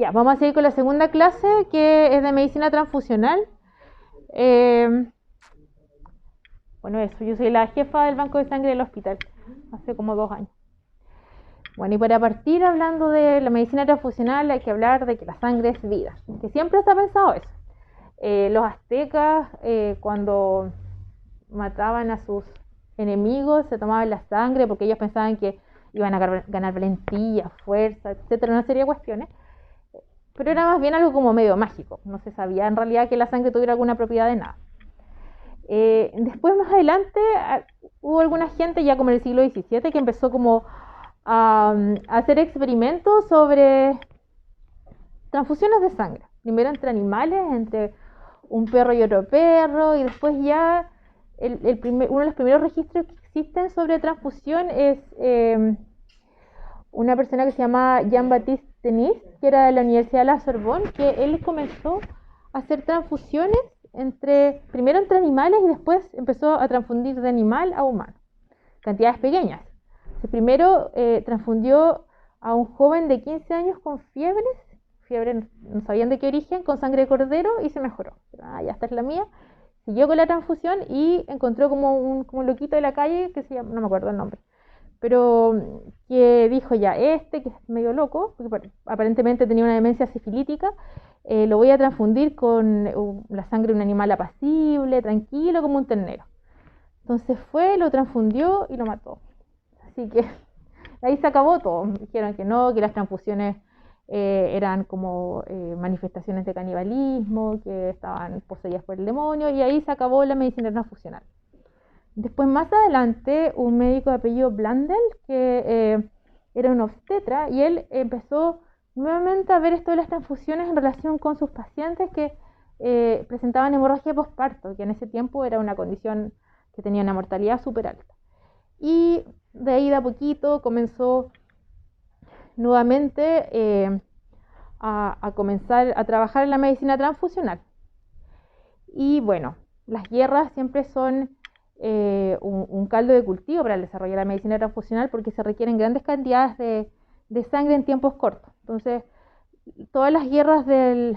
Ya, vamos a seguir con la segunda clase, que es de medicina transfusional. Eh, bueno, eso, yo soy la jefa del banco de sangre del hospital, hace como 2 años. Bueno, y para partir hablando de la medicina transfusional hay que hablar de que la sangre es vida, que siempre se ha pensado eso. Los aztecas, cuando mataban a sus enemigos, se tomaban la sangre porque ellos pensaban que iban a ganar valentía, fuerza, etcétera, una serie de cuestiones. Pero era más bien algo como medio mágico, no se sabía en realidad que la sangre tuviera alguna propiedad de nada. Después más adelante hubo alguna gente ya como en el siglo XVII que empezó como a hacer experimentos sobre transfusiones de sangre, primero entre animales, entre un perro y otro perro, y después ya uno de los primeros registros que existen sobre transfusión es una persona que se llama Jean-Baptiste Denis, que era de la Universidad de la Sorbonne, que él comenzó a hacer transfusiones primero entre animales y después empezó a transfundir de animal a humano, cantidades pequeñas. Primero transfundió a un joven de 15 años con fiebre no sabían de qué origen, con sangre de cordero y se mejoró. Ya esta es la mía. Siguió con la transfusión y encontró como un loquito de la calle que se llama, no me acuerdo el nombre, pero que dijo ya, que es medio loco, porque aparentemente tenía una demencia sifilítica, lo voy a transfundir con la sangre de un animal apacible, tranquilo, como un ternero. Entonces fue, lo transfundió y lo mató. Así que ahí se acabó todo. Dijeron que no, que las transfusiones eran como manifestaciones de canibalismo, que estaban poseídas por el demonio, y ahí se acabó la medicina transfusional. Después, más adelante, un médico de apellido Blandel, que era un obstetra, y él empezó nuevamente a ver esto de las transfusiones en relación con sus pacientes que presentaban hemorragia postparto, que en ese tiempo era una condición que tenía una mortalidad súper alta. Y de ahí de a poquito comenzó nuevamente a comenzar a trabajar en la medicina transfusional. Y bueno, las guerras siempre son un caldo de cultivo para el desarrollo de la medicina transfusional porque se requieren grandes cantidades de sangre en tiempos cortos. Entonces, todas las guerras del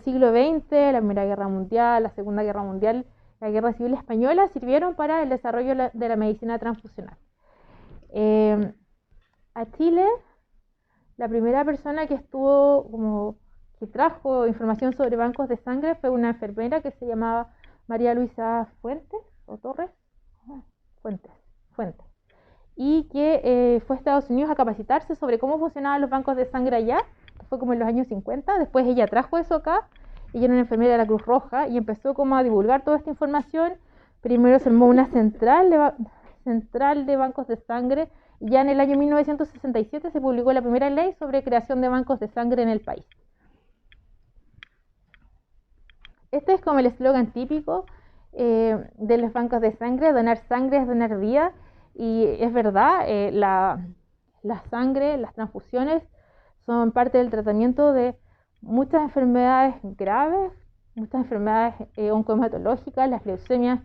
siglo XX, la Primera Guerra Mundial, la Segunda Guerra Mundial, la Guerra Civil Española, sirvieron para el desarrollo de la medicina transfusional. A Chile, la primera persona que trajo información sobre bancos de sangre fue una enfermera que se llamaba María Luisa Fuentes, o Torres, Fuentes, Fuentes, y que fue a Estados Unidos a capacitarse sobre cómo funcionaban los bancos de sangre allá, que fue como en los años 50, después ella trajo eso acá, ella era una enfermera de la Cruz Roja, y empezó como a divulgar toda esta información. Primero se armó una central de bancos de sangre, y ya en el año 1967 se publicó la primera ley sobre creación de bancos de sangre en el país. Este es como el eslogan típico de los bancos de sangre: donar sangre es donar vida, y es verdad, la sangre, las transfusiones son parte del tratamiento de muchas enfermedades graves, muchas enfermedades oncohematológicas. Las leucemias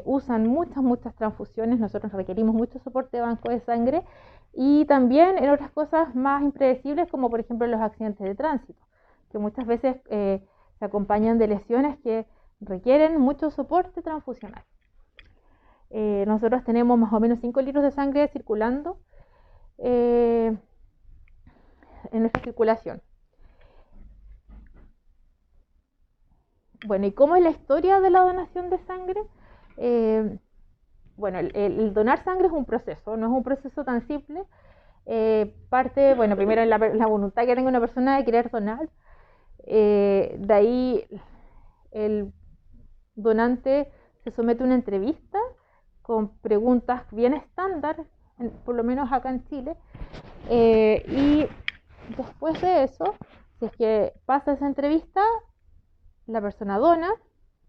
usan muchas transfusiones, nosotros requerimos mucho soporte de banco de sangre, y también en otras cosas más impredecibles como por ejemplo los accidentes de tránsito, que muchas veces se acompañan de lesiones que requieren mucho soporte transfusional. Nosotros tenemos más o menos 5 litros de sangre circulando en nuestra circulación. Bueno, ¿y cómo es la historia de la donación de sangre? Bueno, el donar sangre es un proceso, no es un proceso tan simple. Parte, bueno, primero en la voluntad que tenga una persona de querer donar. De ahí el donante se somete a una entrevista con preguntas bien estándar, por lo menos acá en Chile, y después de eso, si es que pasa esa entrevista, la persona dona.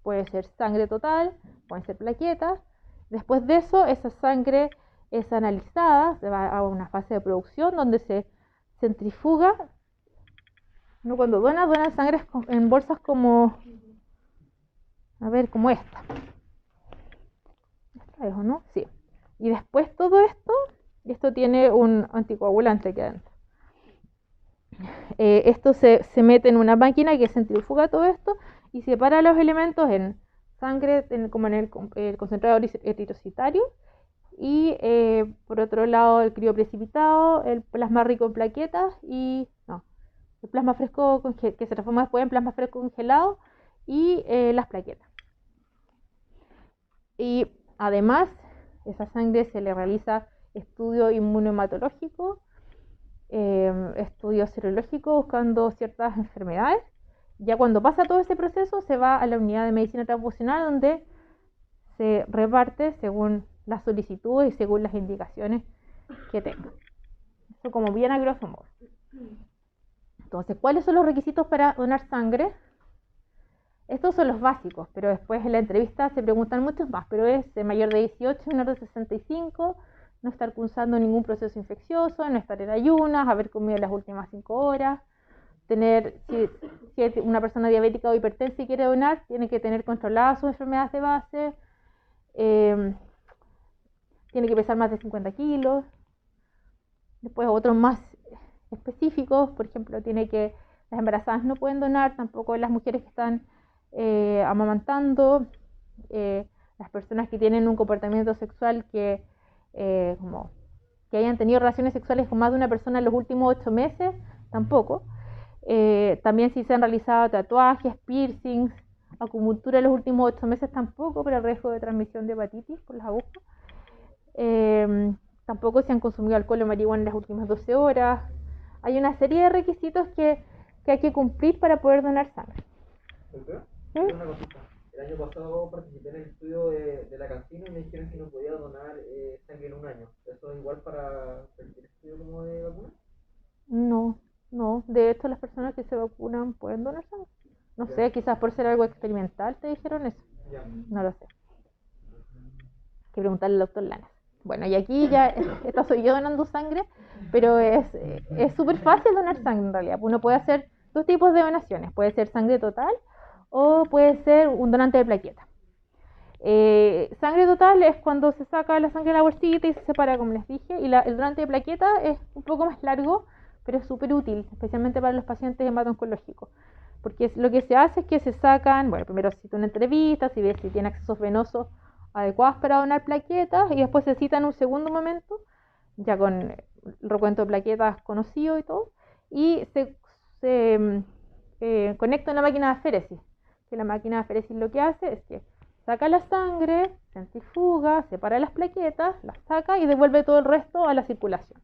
Puede ser sangre total, pueden ser plaquetas. Después de eso, esa sangre es analizada, se va a una fase de producción donde se centrifuga. Uno cuando dona sangre en bolsas como, a ver, como esta. ¿Esta es o no? Sí. Y después todo esto tiene un anticoagulante aquí adentro. esto se mete en una máquina que centrifuga todo esto y separa los elementos en sangre, como en el concentrado eritrocitario, y por otro lado el crioprecipitado, el plasma rico en plaquetas el plasma fresco que se transforma después en plasma fresco congelado y las plaquetas. Y además, esa sangre se le realiza estudio inmunohematológico, estudio serológico buscando ciertas enfermedades. Ya cuando pasa todo ese proceso se va a la unidad de medicina transfusional donde se reparte según las solicitudes y según las indicaciones que tenga. Eso como bien a grosso modo. Entonces, ¿cuáles son los requisitos para donar sangre? Estos son los básicos, pero después en la entrevista se preguntan muchos más, pero es mayor de 18, menor de 65, no estar cursando ningún proceso infeccioso, no estar en ayunas, haber comido las últimas 5 horas, si es una persona diabética o hipertensa y quiere donar, tiene que tener controladas sus enfermedades de base, tiene que pesar más de 50 kilos, después otros más específicos, por ejemplo, las embarazadas no pueden donar, tampoco las mujeres que están amamantando, las personas que tienen un comportamiento sexual que hayan tenido relaciones sexuales con más de una persona en los últimos 8 meses, tampoco. También si se han realizado tatuajes, piercings, acupuntura en los últimos 8 meses, tampoco, por el riesgo de transmisión de hepatitis por las agujas. Tampoco si han consumido alcohol o marihuana en las últimas 12 horas. Hay una serie de requisitos que hay que cumplir para poder donar sangre. Doctora, una cosita. El año pasado participé en el estudio de la Cancino y me dijeron que no podía donar sangre en un año. ¿Eso es igual para cualquier estudio como de vacuna? No. De hecho, las personas que se vacunan pueden donar sangre. No sé, quizás por ser algo experimental te dijeron eso. Ya. No lo sé. Hay que preguntarle al doctor Lanas. Bueno, y aquí ya, esta soy yo donando sangre, pero es súper fácil donar sangre en realidad. Uno puede hacer 2 tipos de donaciones. Puede ser sangre total o puede ser un donante de plaqueta. Sangre total es cuando se saca la sangre de la bolsita y se separa, como les dije, y el donante de plaqueta es un poco más largo, pero es súper útil, especialmente para los pacientes hemato-oncológicos, porque lo que se hace es que se sacan, bueno, primero se cita una entrevista, se ve si tiene accesos venosos adecuados para donar plaquetas, y después se cita en un segundo momento, ya con el recuento de plaquetas conocido y todo, y se conecta una máquina de aféresis, que la máquina de aféresis lo que hace es que saca la sangre, centrifuga, separa las plaquetas, las saca y devuelve todo el resto a la circulación.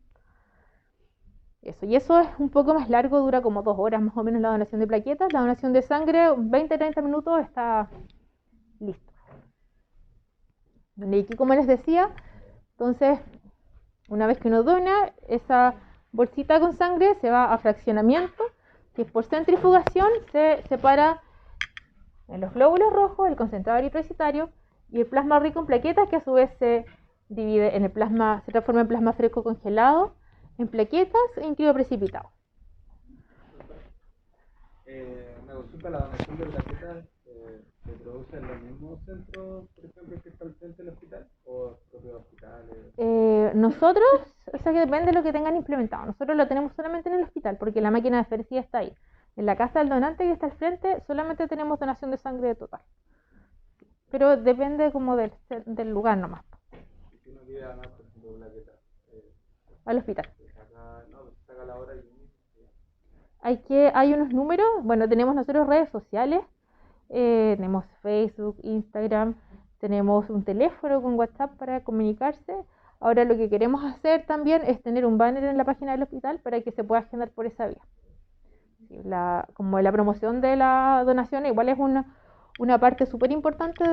Y eso es un poco más largo, dura como 2 horas más o menos la donación de plaquetas. La donación de sangre, 20-30 minutos está listo. Y aquí, como les decía, entonces, una vez que uno dona, esa bolsita con sangre se va a fraccionamiento, que por centrifugación se separa en los glóbulos rojos, el concentrado eritrocitario y el plasma rico en plaquetas, que a su vez se divide en el plasma, se transforma en plasma fresco congelado, en plaquetas e en crioprecipitado. Una consulta, la donación de plaquetas se produce en los mismos centros, por ejemplo, que está al frente del hospital, o propios hospitales. Nosotros, o sea que depende de lo que tengan implementado. Nosotros lo tenemos solamente en el hospital, porque la máquina de aféresis está ahí. En la casa del donante que está al frente, solamente tenemos donación de sangre total. Pero depende como del lugar nomás. Si uno quiere donar, por ejemplo, plaquetas, Al hospital. se saca la hora y Hay unos números, bueno, tenemos nosotros redes sociales, tenemos Facebook, Instagram, tenemos un teléfono con WhatsApp para comunicarse. Ahora lo que queremos hacer también es tener un banner en la página del hospital para que se pueda agendar por esa vía. Como la promoción de la donación igual es una parte súper importante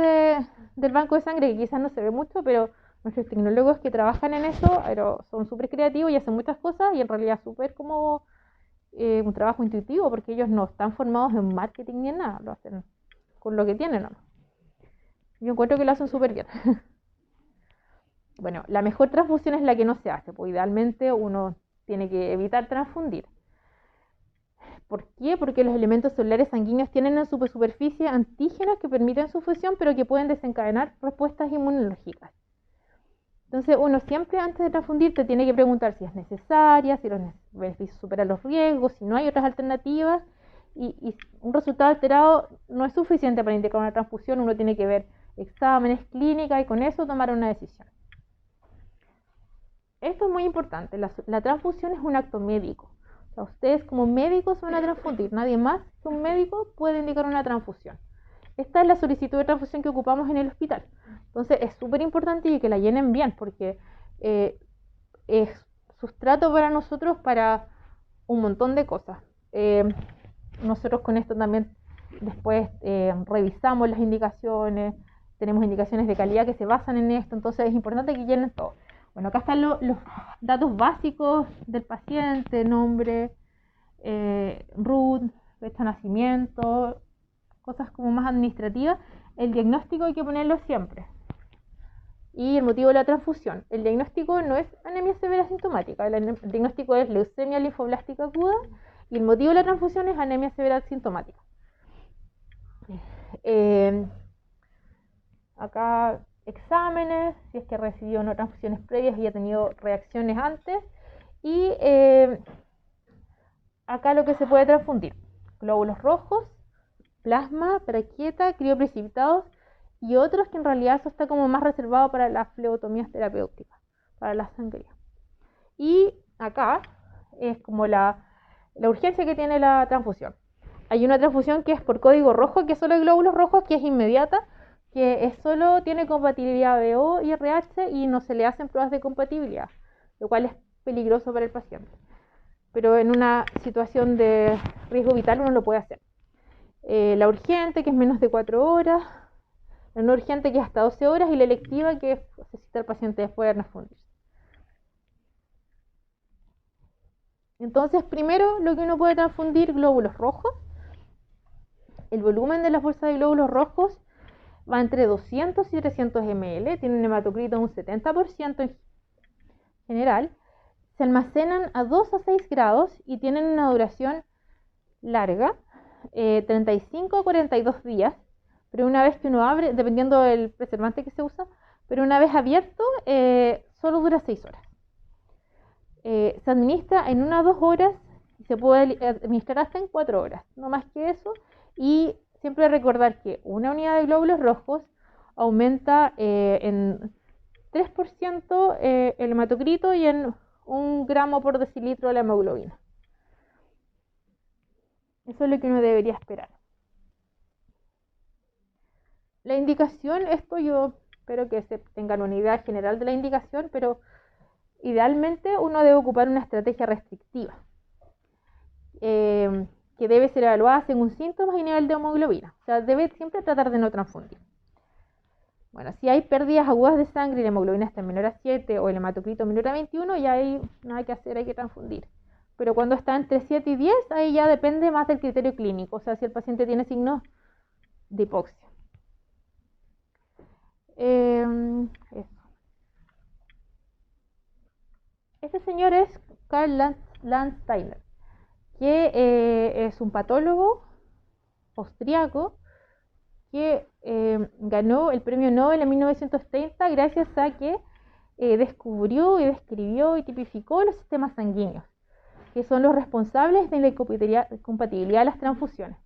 del banco de sangre, que quizás no se ve mucho, pero nuestros tecnólogos que trabajan en eso son súper creativos y hacen muchas cosas, y en realidad súper como un trabajo intuitivo, porque ellos no están formados en marketing ni en nada, lo hacen con lo que tienen, ¿no? Yo encuentro que lo hacen súper bien. Bueno, la mejor transfusión es la que no se hace, pues idealmente uno tiene que evitar transfundir. ¿Por qué? Porque los elementos celulares sanguíneos tienen en su superficie antígenos que permiten su fusión, pero que pueden desencadenar respuestas inmunológicas. Entonces uno siempre antes de transfundir te tiene que preguntar si es necesaria, si los beneficios superan los riesgos, si no hay otras alternativas, y un resultado alterado no es suficiente para indicar una transfusión, uno tiene que ver exámenes, clínicas y con eso tomar una decisión. Esto es muy importante, la transfusión es un acto médico. O sea, ustedes como médicos van a transfundir, nadie más que un médico puede indicar una transfusión. Esta es la solicitud de transfusión que ocupamos en el hospital. Entonces es súper importante que la llenen bien porque es sustrato para nosotros para un montón de cosas. Nosotros con esto también después revisamos las indicaciones, tenemos indicaciones de calidad que se basan en esto, entonces es importante que llenen todo. Bueno, acá están los datos básicos del paciente, nombre, RUT, fecha de nacimiento, cosas como más administrativas. El diagnóstico hay que ponerlo siempre. Y el motivo de la transfusión. El diagnóstico no es anemia severa sintomática, el diagnóstico es leucemia linfoblástica aguda y el motivo de la transfusión es anemia severa sintomática. Acá exámenes, si es que recibió no transfusiones previas y ha tenido reacciones antes. Y acá lo que se puede transfundir: glóbulos rojos, plasma, plaqueta, crioprecipitados y otros que en realidad eso está como más reservado para las flebotomías terapéuticas, para la sangría. Y acá es como la urgencia que tiene la transfusión. Hay una transfusión que es por código rojo, que es solo de glóbulos rojos, que es inmediata, que es solo tiene compatibilidad BO y RH y no se le hacen pruebas de compatibilidad, lo cual es peligroso para el paciente. Pero en una situación de riesgo vital uno lo puede hacer. La urgente, que es menos de 4 horas, la no urgente, que es hasta 12 horas, y la electiva, que necesita el paciente después de transfundirse. Entonces, primero lo que uno puede transfundir: glóbulos rojos. El volumen de las bolsas de glóbulos rojos va entre 200 y 300 ml, tiene un hematocrito de un 70% en general, se almacenan a 2 a 6 grados y tienen una duración larga, 35 a 42 días, pero una vez que uno abre, dependiendo del preservante que se usa, pero una vez abierto, solo dura 6 horas. Se administra en 1 a 2 horas y se puede administrar hasta en 4 horas, no más que eso. Y siempre recordar que una unidad de glóbulos rojos aumenta en 3% el hematocrito y en 1 gramo por decilitro la hemoglobina. Eso es lo que uno debería esperar. La indicación, esto yo espero que se tengan una idea general de la indicación, pero idealmente uno debe ocupar una estrategia restrictiva, que debe ser evaluada según síntomas y nivel de hemoglobina. O sea, debe siempre tratar de no transfundir. Bueno, si hay pérdidas agudas de sangre y la hemoglobina está menor a 7 o el hematocrito menor a 21, ya hay nada que hacer, hay que transfundir. Pero cuando está entre 7 y 10, ahí ya depende más del criterio clínico, o sea, si el paciente tiene signos de hipoxia. Eso. Este señor es Karl Landsteiner, que es un patólogo austriaco que ganó el premio Nobel en 1930 gracias a que descubrió y describió y tipificó los sistemas sanguíneos, que son los responsables de la compatibilidad de las transfusiones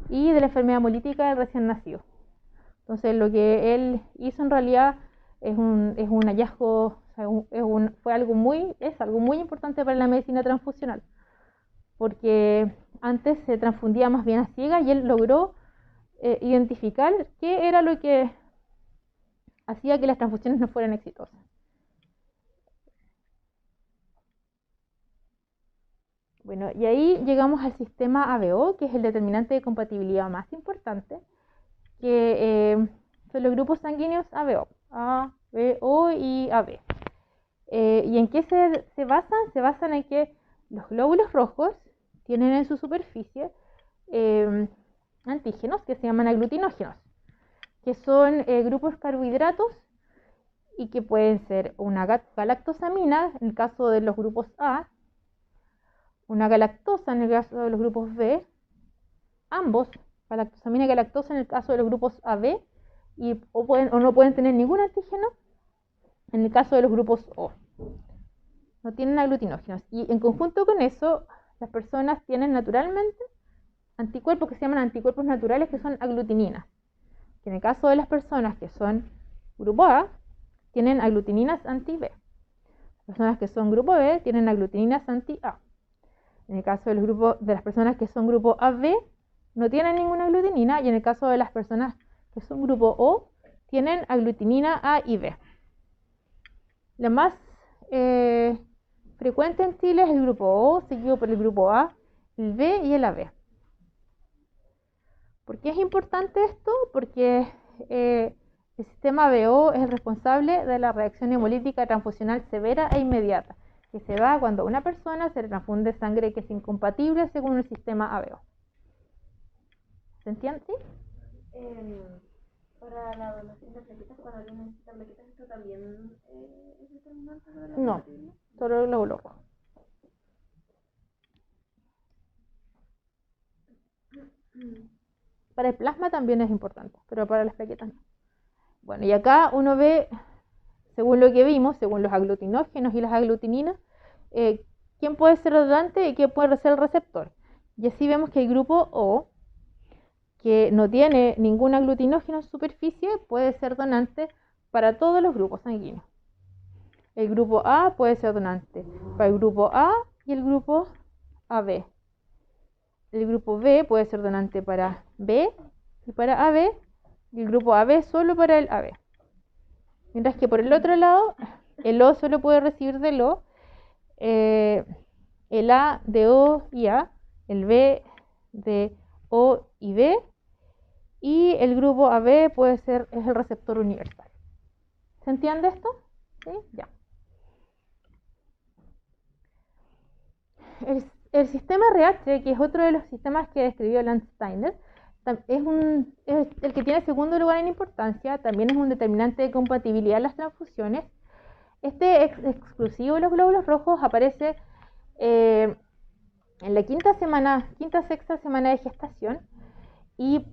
y de la enfermedad hemolítica del recién nacido. Entonces lo que él hizo en realidad es un hallazgo, o sea, es algo muy importante para la medicina transfusional, porque antes se transfundía más bien a ciegas y él logró identificar qué era lo que hacía que las transfusiones no fueran exitosas. Bueno, y ahí llegamos al sistema ABO, que es el determinante de compatibilidad más importante, que son los grupos sanguíneos ABO, A, B, O y AB. ¿Y en qué se basan? Se basan en que los glóbulos rojos tienen en su superficie antígenos que se llaman aglutinógenos, que son grupos carbohidratos y que pueden ser una galactosamina en el caso de los grupos A, una galactosa en el caso de los grupos B, ambos, galactosamina y galactosa en el caso de los grupos AB, o no pueden tener ningún antígeno, en el caso de los grupos O. No tienen aglutinógenos. Y en conjunto con eso, las personas tienen naturalmente anticuerpos que se llaman anticuerpos naturales, que son aglutininas. Que en el caso de las personas que son grupo A, tienen aglutininas anti-B. Las personas que son grupo B tienen aglutininas anti-A. En el caso de las personas que son grupo AB, no tienen ninguna aglutinina. Y en el caso de las personas que son grupo O, tienen aglutinina A y B. La más frecuente en Chile es el grupo O, seguido por el grupo A, el B y el AB. ¿Por qué es importante esto? Porque el sistema BO es el responsable de la reacción hemolítica transfusional severa e inmediata, que se da cuando a una persona se le transfunde sangre que es incompatible según el sistema ABO. ¿Se entiende? ¿Sí? Para la donación de plaquetas, cuando alguien necesita plaquetas, ¿esto también es determinante para la No, solo el glóbulo rojo. Para el plasma también es importante, pero para las plaquetas no. Bueno, y acá uno ve, según lo que vimos, según los aglutinógenos y las aglutininas, quién puede ser donante y quién puede ser el receptor. Y así vemos que el grupo O, que no tiene ningún aglutinógeno en superficie, puede ser donante para todos los grupos sanguíneos. El grupo A puede ser donante para el grupo A y el grupo AB. El grupo B puede ser donante para B y para AB, y el grupo AB solo para el AB. Mientras que por el otro lado, el O solo puede recibir del O, el A de O y A, el B de O y B, y el grupo AB es el receptor universal. ¿Se entiende esto? ¿Sí? Ya. El sistema RH, que es otro de los sistemas que describió Lance Steiner, es el que tiene segundo lugar en importancia, también es un determinante de compatibilidad de las transfusiones. Este exclusivo de los glóbulos rojos aparece en la quinta, sexta semana de gestación, y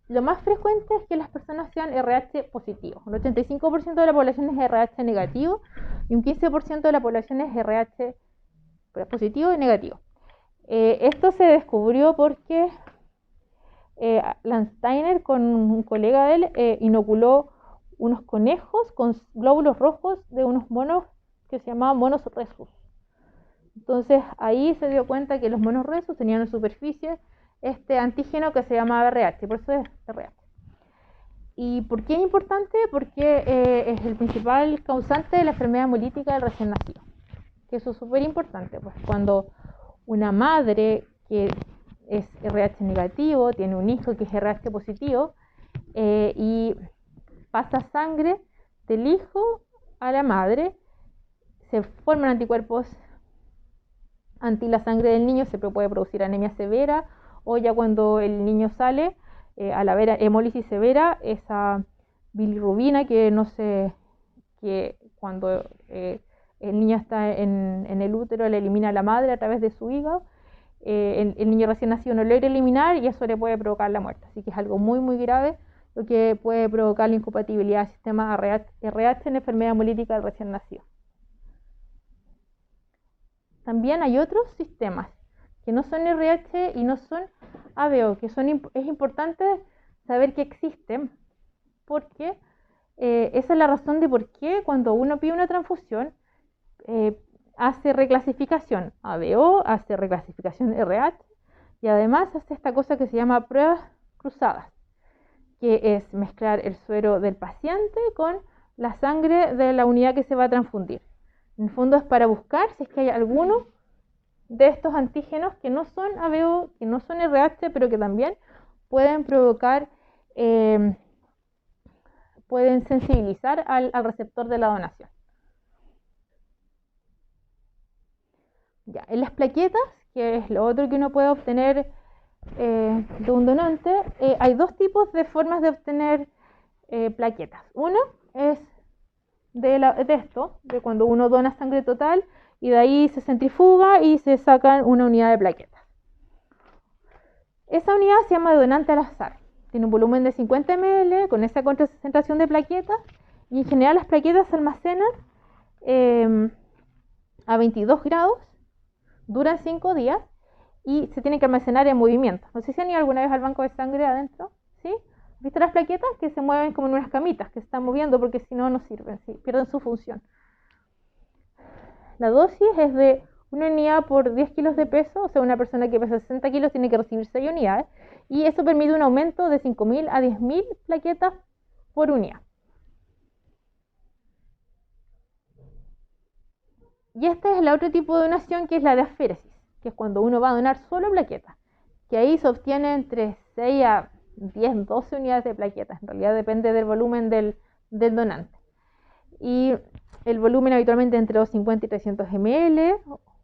lo más frecuente es que las personas sean RH positivos. Un 85% de la población es RH negativo y un 15% de la población es RH positivo y negativo. Esto se descubrió porque Lance Steiner, con un colega de él, inoculó unos conejos con glóbulos rojos de unos monos que se llamaban monos rhesus. Entonces ahí se dio cuenta que los monos rhesus tenían en superficie este antígeno que se llamaba RH, por eso es RH. ¿Y por qué es importante? Porque es el principal causante de la enfermedad hemolítica del recién nacido. Que eso es súper importante, pues cuando una madre que es RH negativo, tiene un hijo que es RH positivo, y pasa sangre del hijo a la madre, se forman anticuerpos anti la sangre del niño, se puede producir anemia severa, o ya cuando el niño sale, al haber hemólisis severa, esa bilirrubina que cuando el niño está en el útero le elimina a la madre a través de su hígado, el niño recién nacido no logra eliminar y eso le puede provocar la muerte. Así que es algo muy muy grave, lo que puede provocar la incompatibilidad del sistema RH en enfermedad hemolítica del recién nacido. También hay otros sistemas que no son RH y no son ABO, que es importante saber que existen, porque esa es la razón de por qué cuando uno pide una transfusión, hace reclasificación ABO, hace reclasificación RH, y además hace esta cosa que se llama pruebas cruzadas, que es mezclar el suero del paciente con la sangre de la unidad que se va a transfundir. En el fondo es para buscar si es que hay alguno de estos antígenos que no son ABO, que no son RH, pero que también pueden provocar, pueden sensibilizar al receptor de la donación. Ya, en las plaquetas, que es lo otro que uno puede obtener de un donante, hay dos tipos de formas de obtener plaquetas. Uno es de esto, de cuando uno dona sangre total y de ahí se centrifuga y se sacan una unidad de plaquetas. Esa unidad se llama donante al azar. Tiene un volumen de 50 ml con esa concentración de plaquetas Y en general las plaquetas se almacenan a 22 grados, duran 5 días y se tienen que almacenar en movimiento. No sé si han ido alguna vez al banco de sangre adentro, ¿sí? ¿Viste las plaquetas que se mueven como en unas camitas, que se están moviendo porque si no, no sirven, ¿sí? Pierden su función? La dosis es de 1 unidad por 10 kilos de peso, o sea, una persona que pesa 60 kilos tiene que recibir 6 unidades, y eso permite un aumento de 5.000 a 10.000 plaquetas por unidad. Y este es el otro tipo de donación, que es la de aféresis, que es cuando uno va a donar solo plaquetas, que ahí se obtiene entre 6 a 10, 12 unidades de plaquetas, en realidad depende del volumen del donante. Y el volumen habitualmente entre los 50 y 300 ml,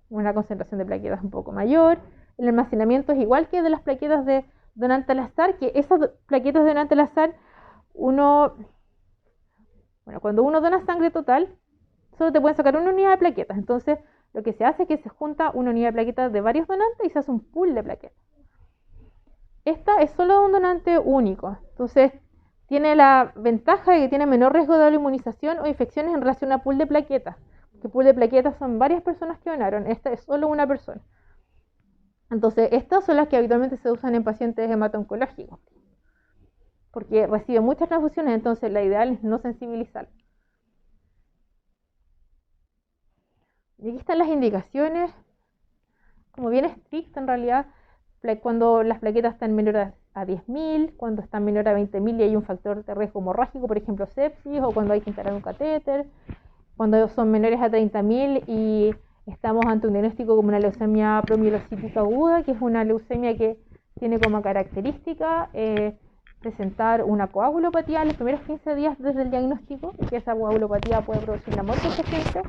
una concentración de plaquetas un poco mayor. El almacenamiento es igual que de las plaquetas de donante al azar, que esas plaquetas de donante al azar, cuando uno dona sangre total, solo te pueden sacar una unidad de plaquetas. Entonces, lo que se hace es que se junta una unidad de plaquetas de varios donantes y se hace un pool de plaquetas. Esta es solo de un donante único. Entonces, tiene la ventaja de que tiene menor riesgo de inmunización o infecciones en relación a pool de plaquetas. Porque pool de plaquetas son varias personas que donaron. Esta es solo una persona. Entonces, estas son las que habitualmente se usan en pacientes hemato-oncológicos. Porque reciben muchas transfusiones, entonces la ideal es no sensibilizar. Y aquí están las indicaciones, como bien estricto en realidad, cuando las plaquetas están menor a 10.000, cuando están menor a 20.000 y hay un factor de riesgo hemorrágico, por ejemplo sepsis, o cuando hay que instalar un catéter, cuando son menores a 30.000 y estamos ante un diagnóstico como una leucemia promielocítica aguda, que es una leucemia que tiene como característica presentar una coagulopatía en los primeros 15 días desde el diagnóstico, y que esa coagulopatía puede producir la muerte de ese paciente.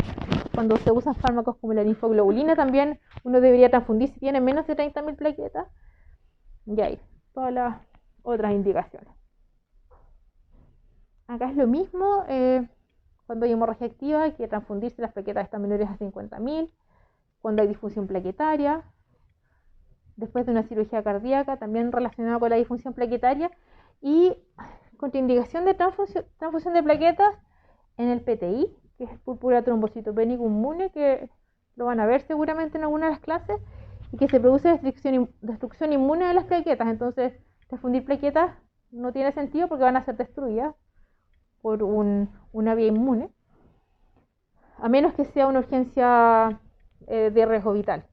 Cuando se usan fármacos como la linfoglobulina, también uno debería transfundir si tiene menos de 30.000 plaquetas. Y ahí, todas las otras indicaciones. Acá es lo mismo, cuando hay hemorragia activa hay que transfundirse, las plaquetas están menores a 50.000, cuando hay disfunción plaquetaria, después de una cirugía cardíaca, también relacionada con la disfunción plaquetaria, y contraindicación de transfusión de plaquetas en el PTI, que es púrpura trombocitopénico inmune, que lo van a ver seguramente en alguna de las clases, y que se produce destrucción inmune de las plaquetas. Entonces, transfundir plaquetas no tiene sentido porque van a ser destruidas por una vía inmune, a menos que sea una urgencia de riesgo vital.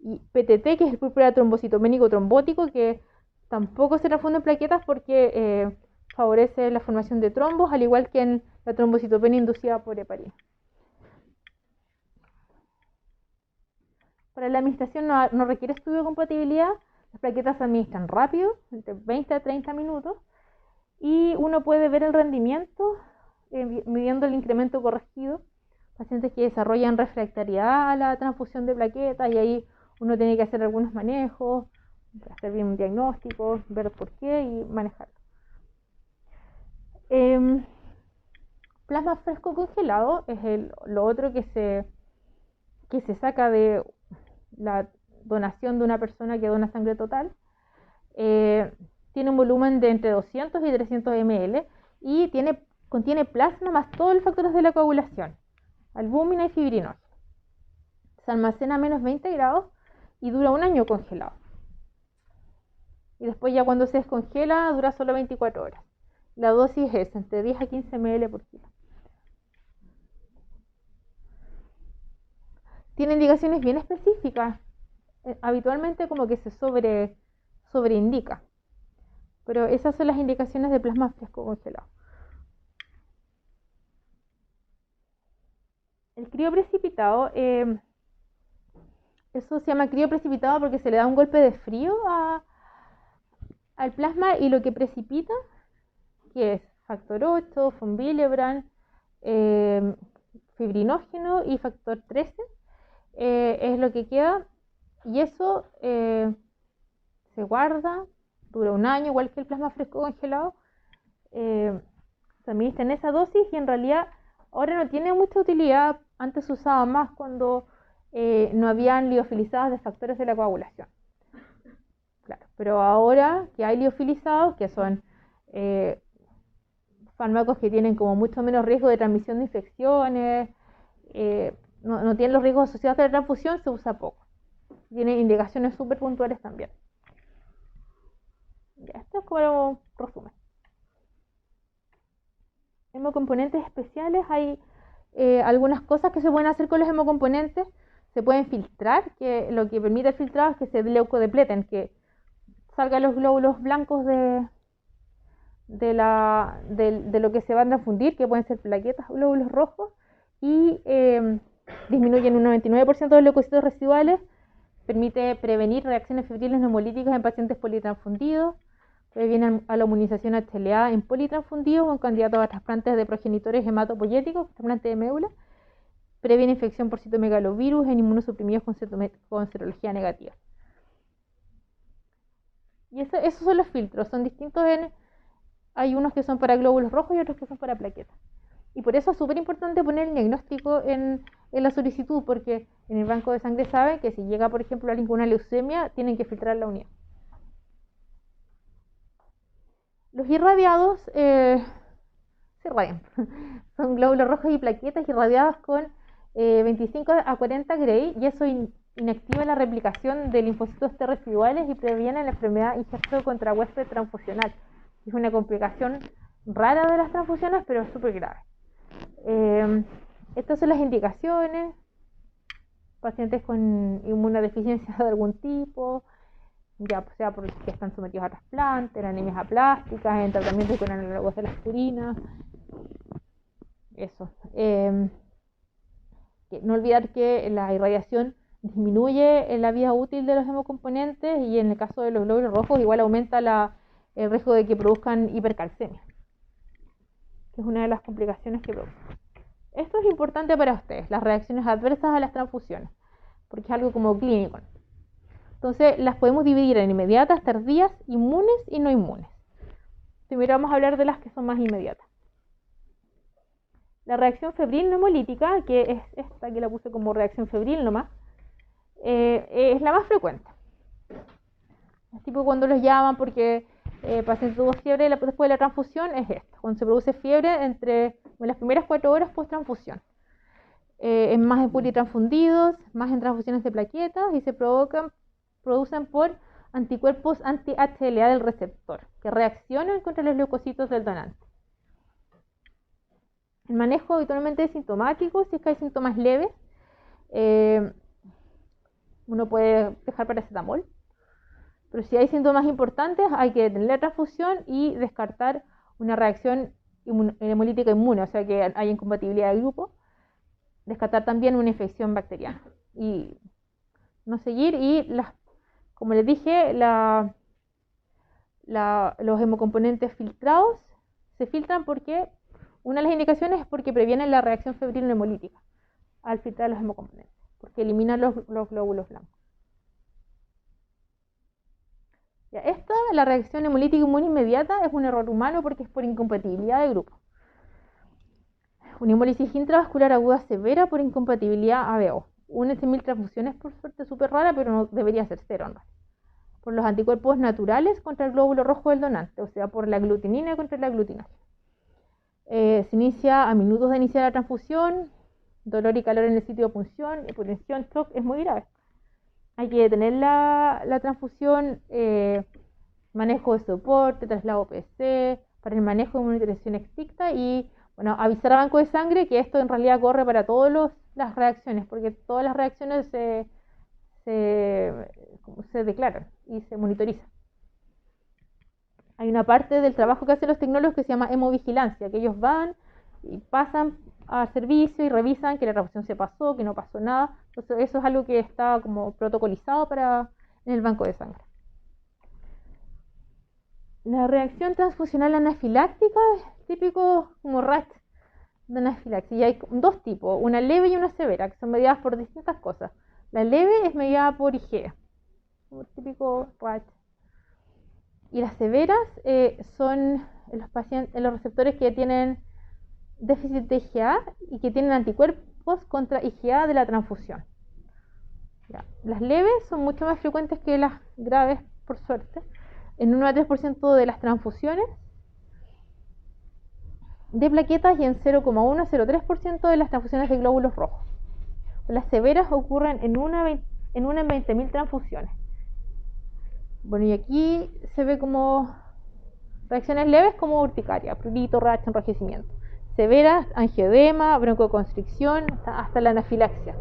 Y PTT, que es el púrpura trombocitopénico trombótico, que tampoco se transfunde en plaquetas porque favorece la formación de trombos, al igual que en la trombocitopenia inducida por heparina. Para la administración no requiere estudio de compatibilidad, las plaquetas se administran rápido, entre 20 a 30 minutos, y uno puede ver el rendimiento midiendo el incremento corregido. Pacientes que desarrollan refractariedad a la transfusión de plaquetas, y ahí uno tiene que hacer algunos manejos, hacer bien un diagnóstico, ver por qué y manejarlo. Plasma fresco congelado es lo otro que se saca de la donación de una persona que dona sangre total. Tiene un volumen de entre 200 y 300 ml y contiene plasma más todos los factores de la coagulación, albúmina y fibrinógeno. Se almacena a menos 20 grados y dura 1 año congelado. Y después ya cuando se descongela dura solo 24 horas. La dosis es entre 10 a 15 ml por kilo. Tiene indicaciones bien específicas. Habitualmente como que se sobreindica. Pero esas son las indicaciones de plasma fresco congelado. El crioprecipitado, eso se llama crioprecipitado porque se le da un golpe de frío al plasma, y lo que precipita, que es factor 8, von Willebrand, fibrinógeno y factor 13, es lo que queda, y eso se guarda, dura 1 año, igual que el plasma fresco congelado. Se administra en esa dosis y en realidad ahora no tiene mucha utilidad. Antes se usaba más cuando no habían liofilizados de factores de la coagulación. Claro, pero ahora que hay liofilizados, que son fármacos que tienen como mucho menos riesgo de transmisión de infecciones, no tienen los riesgos asociados a la transfusión, se usa poco. Tiene indicaciones súper puntuales también. Ya, esto es como un resumen. Hemocomponentes especiales, hay algunas cosas que se pueden hacer con los hemocomponentes. Se pueden filtrar, que lo que permite el filtrado es que se leucodepleten, que salgan los glóbulos blancos de lo que se van a transfundir, que pueden ser plaquetas o glóbulos rojos, y disminuyen un 99% de los leucocitos residuales. Permite prevenir reacciones febriles neumolíticas en pacientes politransfundidos. Previene a la inmunización HLA en politransfundidos o en candidatos a trasplantes de progenitores hematopoyéticos, trasplantes de médula. Previene infección por citomegalovirus en inmunosuprimidos con serología negativa. Y esos son los filtros, son distintos. Hay unos que son para glóbulos rojos y otros que son para plaquetas. Y por eso es súper importante poner el diagnóstico en la solicitud, porque en el banco de sangre saben que si llega, por ejemplo, alguien con una leucemia, tienen que filtrar la unidad. Los irradiados se irradian. Son glóbulos rojos y plaquetas irradiados con 25 a 40 Gray, y eso inactiva la replicación de linfocitos T residuales y previene la enfermedad injerto contra huésped transfusional. Es una complicación rara de las transfusiones, pero es súper grave. Estas son las indicaciones: pacientes con inmunodeficiencia de algún tipo, ya sea porque están sometidos a trasplante, en anemias aplásticas, en tratamiento con análogos de la aspirina. Eso. No olvidar que la irradiación disminuye la vida útil de los hemocomponentes, y en el caso de los glóbulos rojos igual aumenta el riesgo de que produzcan hipercalcemia, que es una de las complicaciones que producen. Esto es importante para ustedes, las reacciones adversas a las transfusiones, porque es algo como clínico. Entonces las podemos dividir en inmediatas, tardías, inmunes y no inmunes. Primero vamos a hablar de las que son más inmediatas. La reacción febril neumolítica, que es esta que la puse como reacción febril nomás, es la más frecuente. Es tipo cuando los llaman porque el paciente tuvo fiebre después de la transfusión, es esto, cuando se produce fiebre en las primeras 4 horas post transfusión. Es más en politransfundidos, más en transfusiones de plaquetas, y se producen por anticuerpos anti-HLA del receptor, que reaccionan contra los leucocitos del donante. El manejo habitualmente es sintomático. Si es que hay síntomas leves, uno puede dejar paracetamol, pero si hay síntomas importantes hay que detener la transfusión y descartar una reacción hemolítica inmune, o sea que hay incompatibilidad de grupo, descartar también una infección bacteriana y no seguir. Y como les dije, los hemocomponentes filtrados se filtran porque una de las indicaciones es porque previenen la reacción febril neumolítica al filtrar los hemocomponentes, porque eliminan los glóbulos blancos. Ya, la reacción hemolítica inmune inmediata, es un error humano porque es por incompatibilidad de grupo. Una hemólisis intravascular aguda severa por incompatibilidad ABO. Una de 1000 transfusiones, por suerte, súper rara, pero no debería ser cero, ¿no? Por los anticuerpos naturales contra el glóbulo rojo del donante, o sea, por la aglutinina contra la aglutinasa. Se inicia a minutos de iniciar la transfusión, dolor y calor en el sitio de punción, hipotensión, shock, es muy grave. Hay que detener la transfusión, manejo de soporte, traslado PC, para el manejo de monitorización estricta y, bueno, avisar a banco de sangre que esto en realidad corre para todas las reacciones, porque todas las reacciones se declaran y se monitorizan. Hay una parte del trabajo que hacen los tecnólogos que se llama hemovigilancia, que ellos van y pasan al servicio y revisan que la transfusión se pasó, que no pasó nada. Entonces eso es algo que está como protocolizado en el banco de sangre. La reacción transfusional anafiláctica es típico como rash de anafilaxia. Y hay dos tipos, una leve y una severa, que son mediadas por distintas cosas. La leve es mediada por IgE, como típico rash. Y las severas son los receptores que tienen déficit de IgA y que tienen anticuerpos contra IgA de la transfusión. Ya. Las leves son mucho más frecuentes que las graves, por suerte. En 1 a 3% de las transfusiones de plaquetas y en 0,1 a 0,3% de las transfusiones de glóbulos rojos. Las severas ocurren en una en 20.000 transfusiones. Bueno, y aquí se ve como reacciones leves como urticaria, prurito, racha, enrojecimiento. Severas, angioedema, broncoconstricción, hasta la anafilaxia.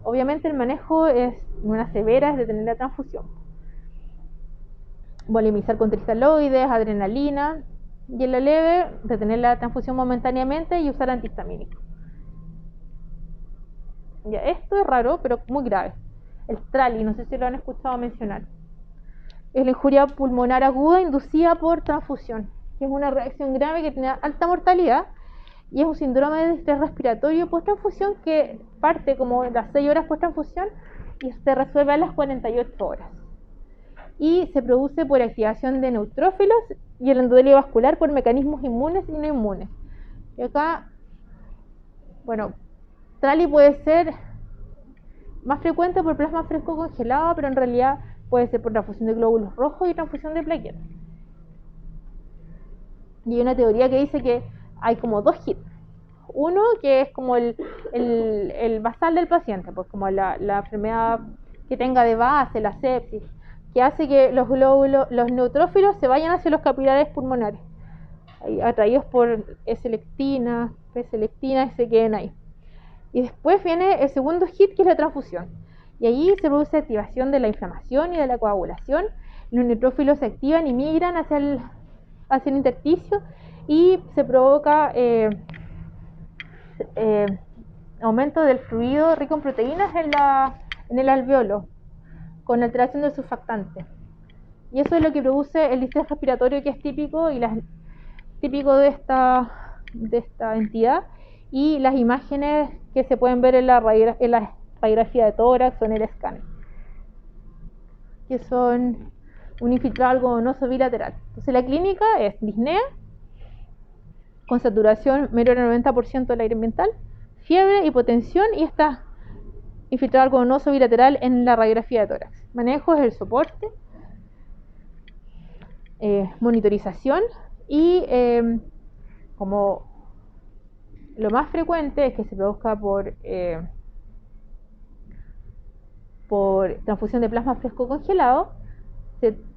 Obviamente el manejo es, en una severa, es detener la transfusión. Volemizar con cristaloides, adrenalina, y en la leve, detener la transfusión momentáneamente y usar antihistamínicos. Ya, esto es raro, pero muy grave. El TRALI, no sé si lo han escuchado mencionar. Es la injuria pulmonar aguda inducida por transfusión, que es una reacción grave que tiene alta mortalidad y es un síndrome de estrés respiratorio post-transfusión que parte como las 6 horas post-transfusión y se resuelve a las 48 horas. Y se produce por activación de neutrófilos y el endotelio vascular por mecanismos inmunes y no inmunes. Y acá, bueno, TRALI puede ser más frecuente por plasma fresco congelado, pero en realidad puede ser por transfusión de glóbulos rojos y transfusión de plaquetas. Y hay una teoría que dice que hay como 2 hits. Uno que es como el basal del paciente, pues como la enfermedad que tenga de base, la sepsis, que hace que los neutrófilos se vayan hacia los capilares pulmonares, atraídos por S-lectina, P-selectina, y se queden ahí. Y después viene el segundo hit, que es la transfusión. Y allí se produce activación de la inflamación y de la coagulación. Los neutrófilos se activan y migran hacia el intersticio y se provoca aumento del fluido rico en proteínas en el alveolo, con alteración del surfactante. Y eso es lo que produce el distrés respiratorio, que es típico de esta entidad, y las imágenes que se pueden ver en la radiografía de tórax o en el escáner, que son un infiltrado algodonoso bilateral. Entonces la clínica es disnea, con saturación menor al 90% del aire ambiental, fiebre, hipotensión, y está infiltrado algodonoso bilateral en la radiografía de tórax. Manejo es el soporte, monitorización y como lo más frecuente es que se produzca por transfusión de plasma fresco congelado.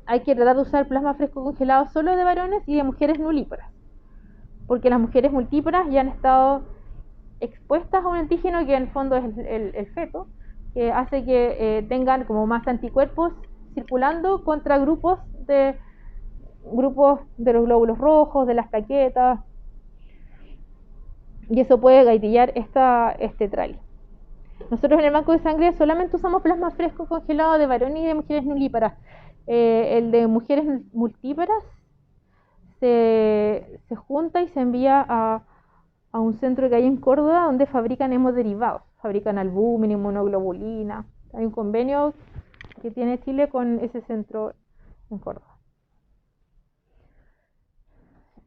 Hay que tratar de usar plasma fresco congelado solo de varones y de mujeres nulíparas, porque las mujeres multíparas ya han estado expuestas a un antígeno que en el fondo es el feto, que hace que tengan como más anticuerpos circulando contra grupos de los glóbulos rojos, de las plaquetas, y eso puede gatillar este TRALI. Nosotros en el banco de sangre solamente usamos plasma fresco congelado de varones y de mujeres nulíparas. El de mujeres multíparas se junta y se envía a un centro que hay en Córdoba, donde fabrican hemoderivados, fabrican albúmina, inmunoglobulina. Hay un convenio que tiene Chile con ese centro en Córdoba.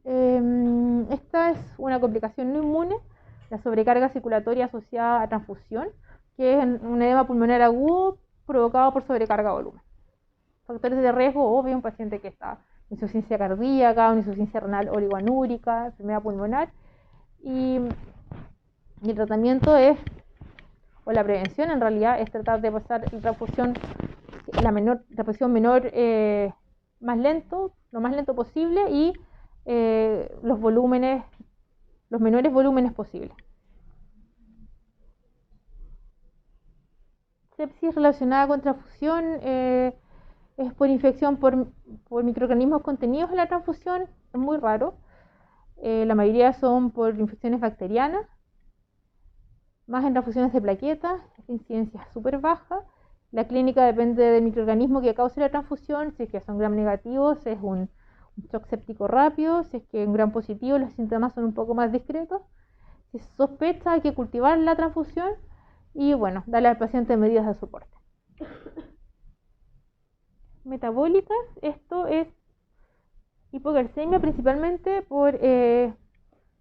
Esta es una complicación no inmune, la sobrecarga circulatoria asociada a transfusión, que es un edema pulmonar agudo provocado por sobrecarga de volumen. Factores de riesgo, obvio, un paciente que está en insuficiencia cardíaca, una insuficiencia renal oligoanúrica, enfermedad pulmonar, y el tratamiento o la prevención en realidad es tratar de pasar la transfusión menor, más lento, lo más lento posible, y los menores volúmenes posibles. Sepsis relacionada con transfusión es por infección por microorganismos contenidos en la transfusión, es muy raro. La mayoría son por infecciones bacterianas, más en transfusiones de plaquetas, incidencia súper baja. La clínica depende del microorganismo que cause la transfusión. Si es que son gram negativos, es un shock séptico rápido. Si es que en gram positivo, los síntomas son un poco más discretos. Si se sospecha, hay que cultivar la transfusión y, bueno, darle al paciente medidas de soporte. Metabólicas, esto es hipocalcemia principalmente por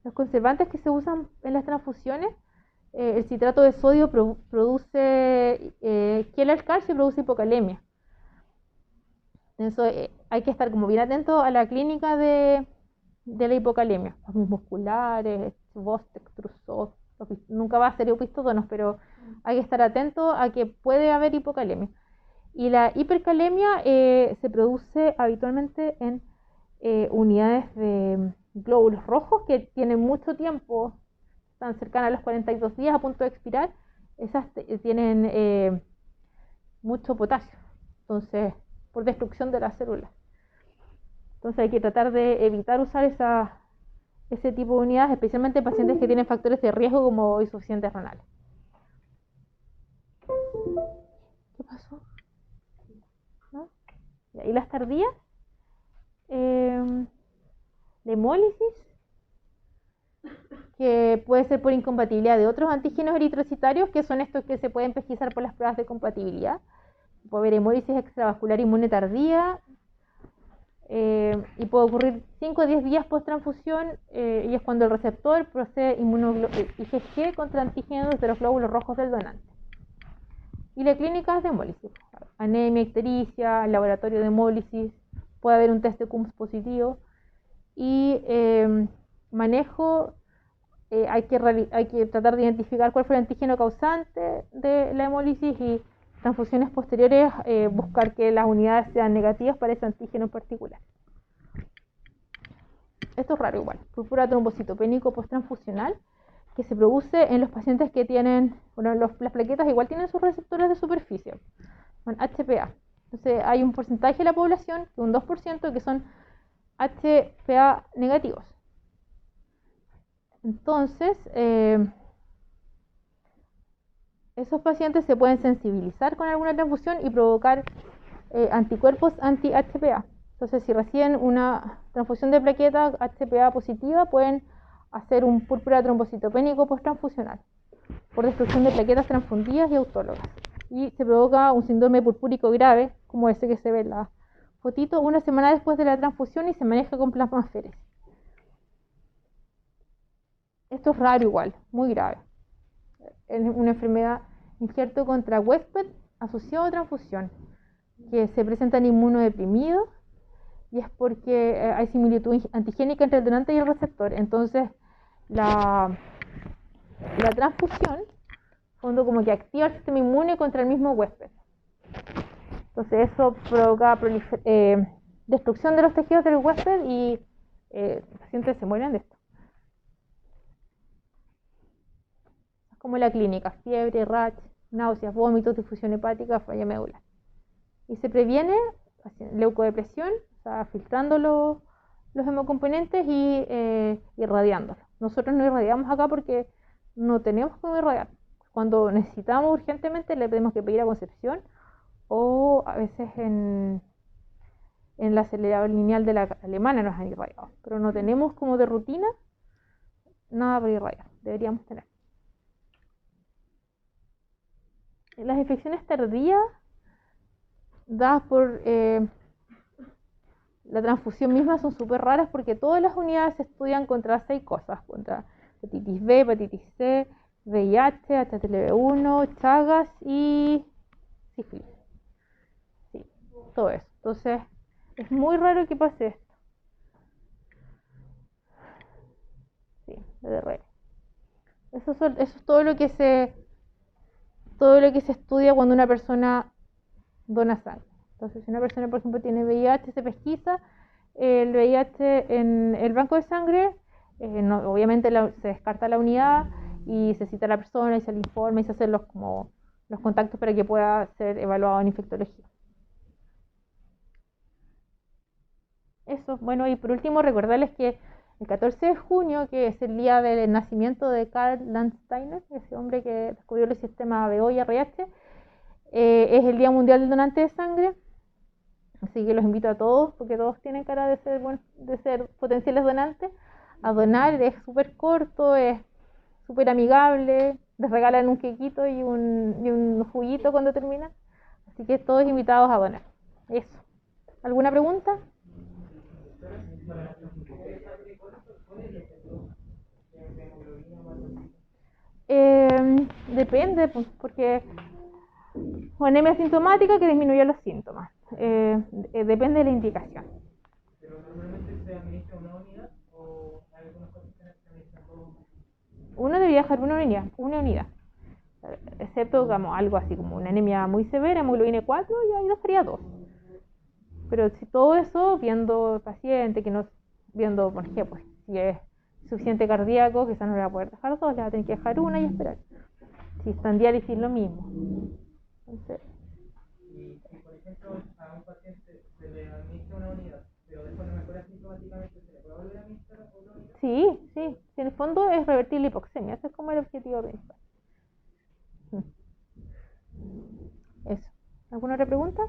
los conservantes que se usan en las transfusiones. El citrato de sodio produce quela el calcio y produce hipocalemia. Entonces hay que estar como bien atento a la clínica de de la hipocalemia, los musculares, Bostek, Trousseau, nunca va a ser opistótonos, pero hay que estar atento a que puede haber hipocalemia. Y la hipercalemia se produce habitualmente en unidades de glóbulos rojos que tienen mucho tiempo, están cercanas a los 42 días a punto de expirar. Esas tienen mucho potasio, entonces, por destrucción de las células. Entonces hay que tratar de evitar usar ese tipo de unidades, especialmente en pacientes que tienen factores de riesgo como insuficientes renales. ¿Qué pasó? ¿No? Y las tardías, la hemólisis, que puede ser por incompatibilidad de otros antígenos eritrocitarios, que son estos que se pueden pesquisar por las pruebas de compatibilidad. Puede haber hemólisis extravascular inmune tardía, y puede ocurrir 5 o 10 días post transfusión, y es cuando el receptor procede IgG contra antígenos de los glóbulos rojos del donante. Y la clínica es de hemólisis: anemia, ictericia, laboratorio de hemólisis, puede haber un test de Coombs positivo, y manejo, hay que tratar de identificar cuál fue el antígeno causante de la hemólisis, y transfusiones posteriores, buscar que las unidades sean negativas para ese antígeno en particular. Esto es raro igual, púrpura trombocitopénico posttransfusional, que se produce en los pacientes que tienen, bueno, las plaquetas igual tienen sus receptores de superficie, son HPA. Entonces hay un porcentaje de la población, un 2%, que son HPA negativos. Entonces, esos pacientes se pueden sensibilizar con alguna transfusión y provocar anticuerpos anti-HPA. Entonces, si reciben una transfusión de plaquetas HPA positiva, pueden hacer un púrpura trombocitopénico posttransfusional por destrucción de plaquetas transfundidas y autólogas. Y se provoca un síndrome purpúrico grave, como ese que se ve en la fotito, una semana después de la transfusión, y se maneja con plasmaféresis. Esto es raro igual, muy grave. Es una enfermedad injerto contra huésped asociado a transfusión, que se presenta en inmunodeprimidos, y es porque hay similitud antigénica entre el donante y el receptor. Entonces la transfusión, fondo, como que activa el sistema inmune contra el mismo huésped. Entonces eso provoca destrucción de los tejidos del huésped, y los pacientes se mueren de esto. Es como la clínica: fiebre, rash, náuseas, vómitos, difusión hepática, falla medular. Y se previene leucodepresión, o sea, filtrando los hemocomponentes y irradiándolos. Nosotros no irradiamos acá porque no tenemos cómo irradiar. Cuando necesitamos urgentemente, le tenemos que pedir a Concepción, o a veces en la acelerador lineal de la alemana nos han irradiado, pero no tenemos como de rutina nada para irradiar. Deberíamos tener. Las infecciones tardías dadas por la transfusión misma son súper raras, porque todas las unidades se estudian contra 6 cosas: contra hepatitis B, hepatitis C, VIH, HTLV1, Chagas y sífilis. Sí, todo eso. Entonces, es muy raro que pase esto. Sí, DDR. Eso es todo lo que se estudia cuando una persona dona sangre. Entonces, si una persona, por ejemplo, tiene VIH, se pesquisa el VIH en el banco de sangre. Obviamente se descarta la unidad y se cita a la persona y se le informa y se hacen los contactos para que pueda ser evaluado en infectología. Eso, bueno, y por último recordarles que el 14 de junio, que es el día del nacimiento de Karl Landsteiner, ese hombre que descubrió el sistema BO y RH, es el Día Mundial del Donante de Sangre. Así que los invito a todos, porque todos tienen cara de ser potenciales donantes, a donar. Es súper corto, es súper amigable, les regalan un quequito y un juguito cuando terminan. Así que todos invitados a donar. Eso. ¿Alguna pregunta? Depende, pues, porque anemia asintomática que disminuye los síntomas. Depende de la indicación. ¿Pero normalmente se administra una unidad o debería dejar una unidad. Excepto, digamos, algo así como una anemia muy severa, hemoglobina 4, y ahí dejaría 2. Pero si todo eso, viendo el paciente, viendo, por ejemplo, si es suficiente cardíaco, quizás no le va a poder dejar 2, le va a tener que dejar una y esperar. Si está en diálisis, lo mismo. Entonces, Y si, por ejemplo, a un paciente se le administra una unidad, pero después no mejora sintomáticamente, ¿se le puede volver a administrar otra unidad? sí, en el fondo es revertir la hipoxemia, ese es como el objetivo principal. Eso. ¿Alguna otra pregunta?